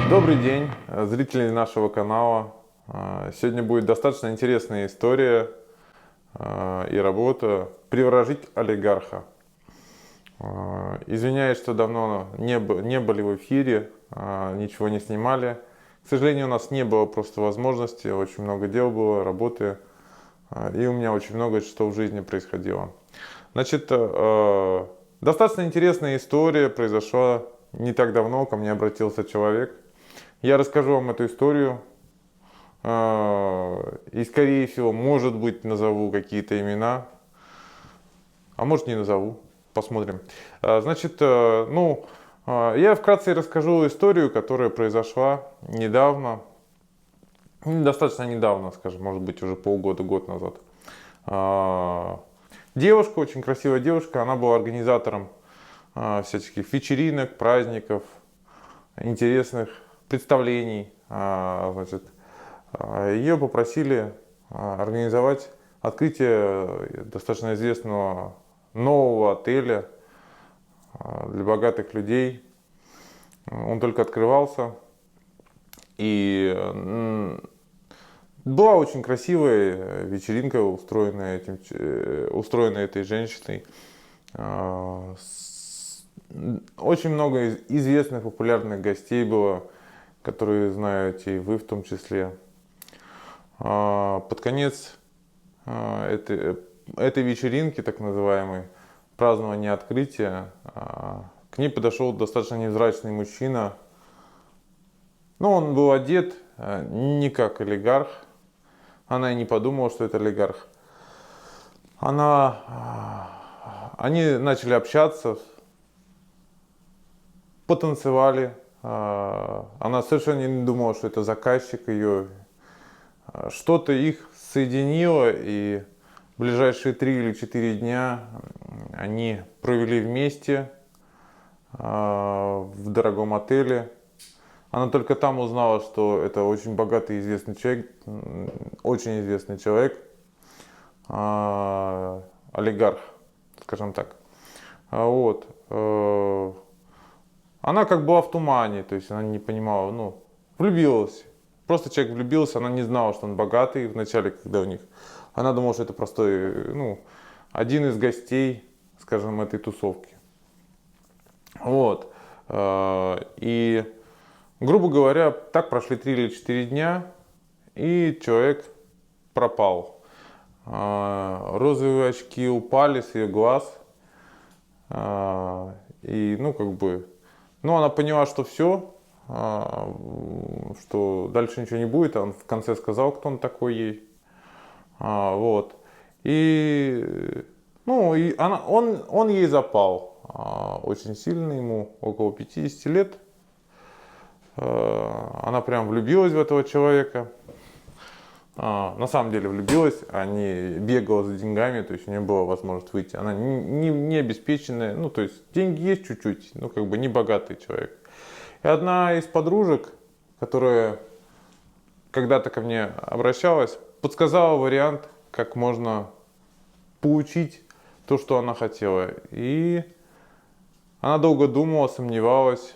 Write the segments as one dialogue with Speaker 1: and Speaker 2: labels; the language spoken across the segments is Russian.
Speaker 1: Добрый день, зрители нашего канала. Сегодня будет достаточно интересная история и работа «Приворожить олигарха». Извиняюсь, что давно не были в эфире, ничего не снимали. К сожалению, у нас не было просто возможности, очень много дел было, работы, и у меня очень много что в жизни происходило. Значит, достаточно интересная история произошла не так давно, ко мне обратился человек. Я расскажу вам эту историю. И, скорее всего, может быть, назову какие-то имена. А может, не назову. Посмотрим. Значит, я вкратце расскажу историю, которая произошла недавно. Достаточно недавно, скажем, может быть, уже полгода, год назад. Девушка, очень красивая девушка, она была организатором всяческих вечеринок, праздников, интересных представлений. Значит, ее попросили организовать открытие достаточно известного нового отеля для богатых людей. Он только открывался. И была очень красивая вечеринка, устроенная этой женщиной. Очень много известных, популярных гостей было, которые знаете и вы в том числе. Под конец этой вечеринки, так называемой, празднования открытия, к ней подошел достаточно невзрачный мужчина. Ну, он был одет не как олигарх. Она и не подумала, что это олигарх. Они начали общаться, потанцевали. Она совершенно не думала, что это заказчик ее. Что-то их соединило, и ближайшие 3 или 4 дня они провели вместе в дорогом отеле. Она только там узнала, что это очень богатый и известный человек, очень известный человек, олигарх, скажем так. Вот. Она как была в тумане, то есть она не понимала, влюбилась. Просто человек влюбился, она не знала, что он богатый вначале, когда у них. Она думала, что это простой, один из гостей, скажем, этой тусовки. Вот. И, грубо говоря, так прошли 3 или 4 дня, и человек пропал. Розовые очки упали с ее глаз. И, она поняла, что все, что дальше ничего не будет. Он в конце сказал, кто он такой ей. Вот. Он ей запал очень сильно, ему около 50 лет. Она прям влюбилась в этого человека. На самом деле влюбилась, а не бегала за деньгами, то есть у нее была возможность выйти. Она не обеспеченная, то есть деньги есть чуть-чуть, не богатый человек. И одна из подружек, которая когда-то ко мне обращалась, подсказала вариант, как можно получить то, что она хотела. И она долго думала, сомневалась.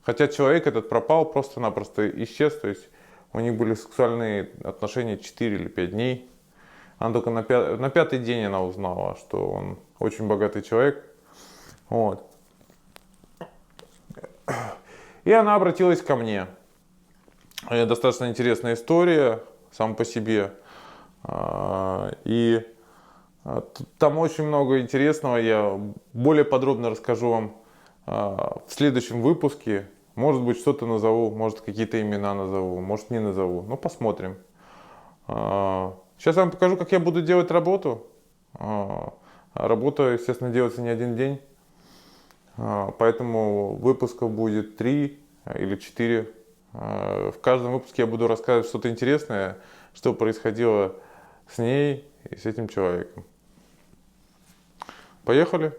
Speaker 1: Хотя человек этот пропал, просто-напросто исчез. То есть у них были сексуальные отношения 4 или 5 дней. Она только на 5-й день она узнала, что он очень богатый человек. Вот. И она обратилась ко мне. Достаточно интересная история сама по себе. И там очень много интересного. Я более подробно расскажу вам в следующем выпуске. Может быть, что-то назову, может, какие-то имена назову, может, не назову. Посмотрим. Сейчас я вам покажу, как я буду делать работу. Работа, естественно, делается не один день. Поэтому выпусков будет 3 или 4. В каждом выпуске я буду рассказывать что-то интересное, что происходило с ней и с этим человеком. Поехали!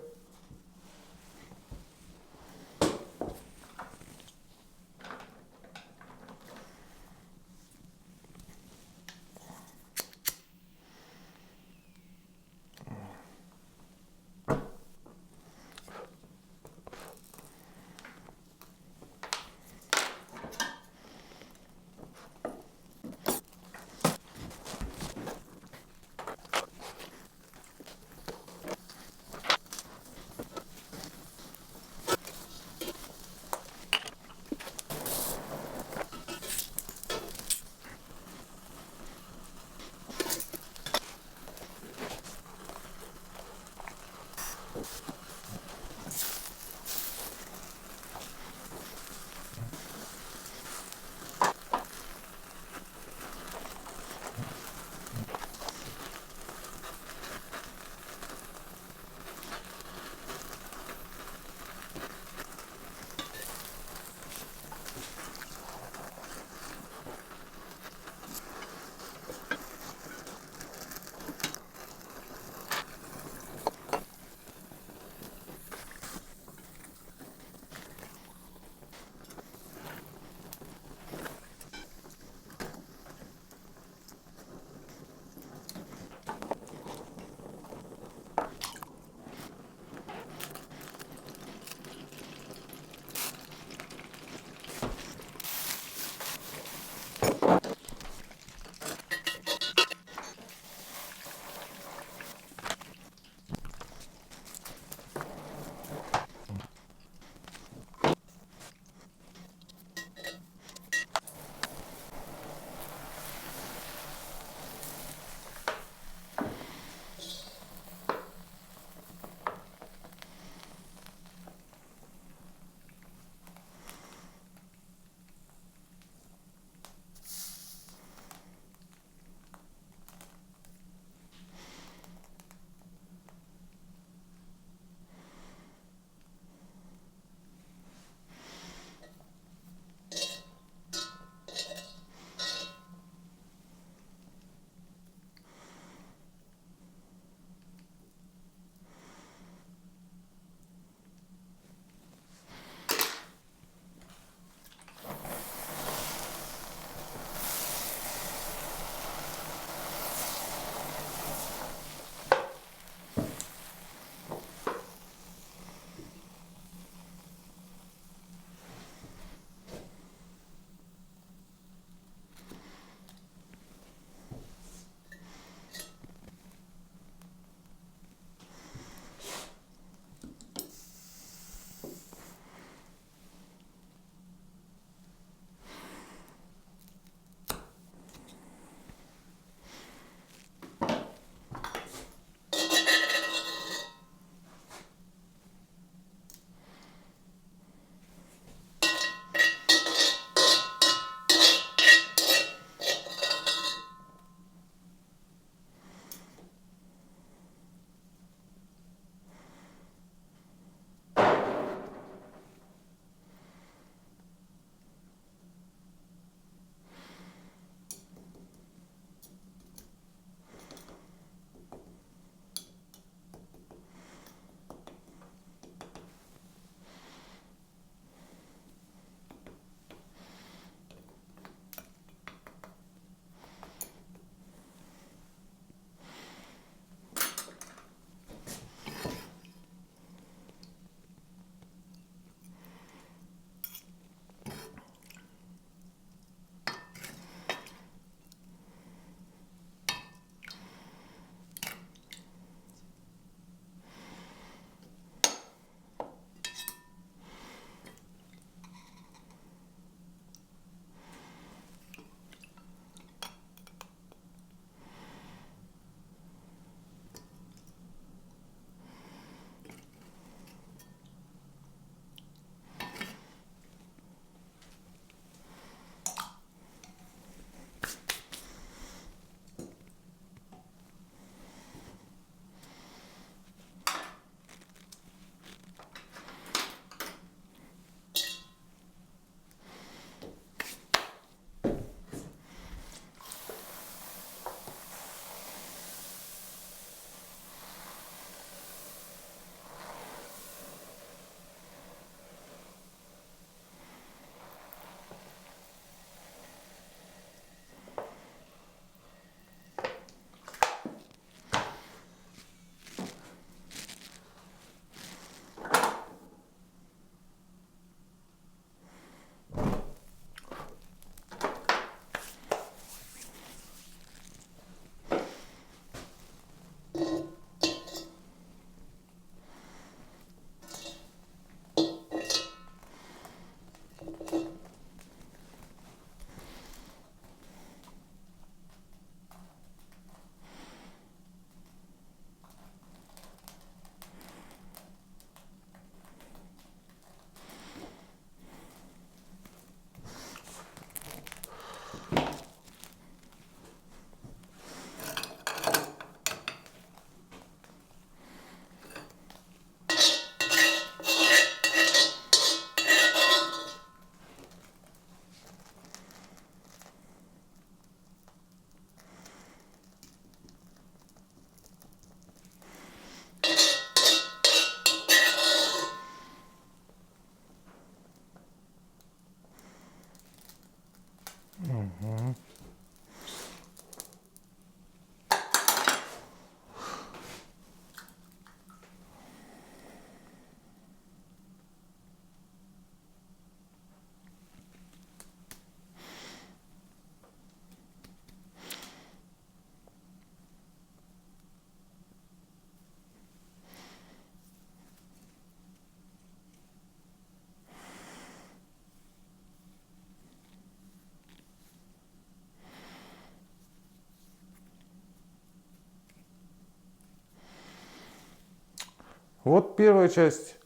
Speaker 1: Вот первая часть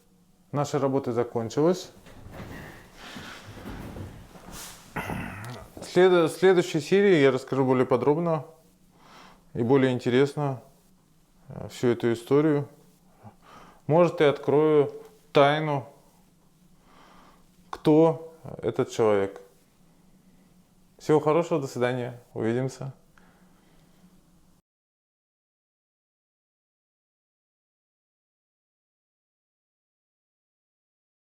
Speaker 1: нашей работы закончилась. В следующей серии я расскажу более подробно и более интересно всю эту историю. Может, и открою тайну, кто этот человек. Всего хорошего, до свидания, увидимся.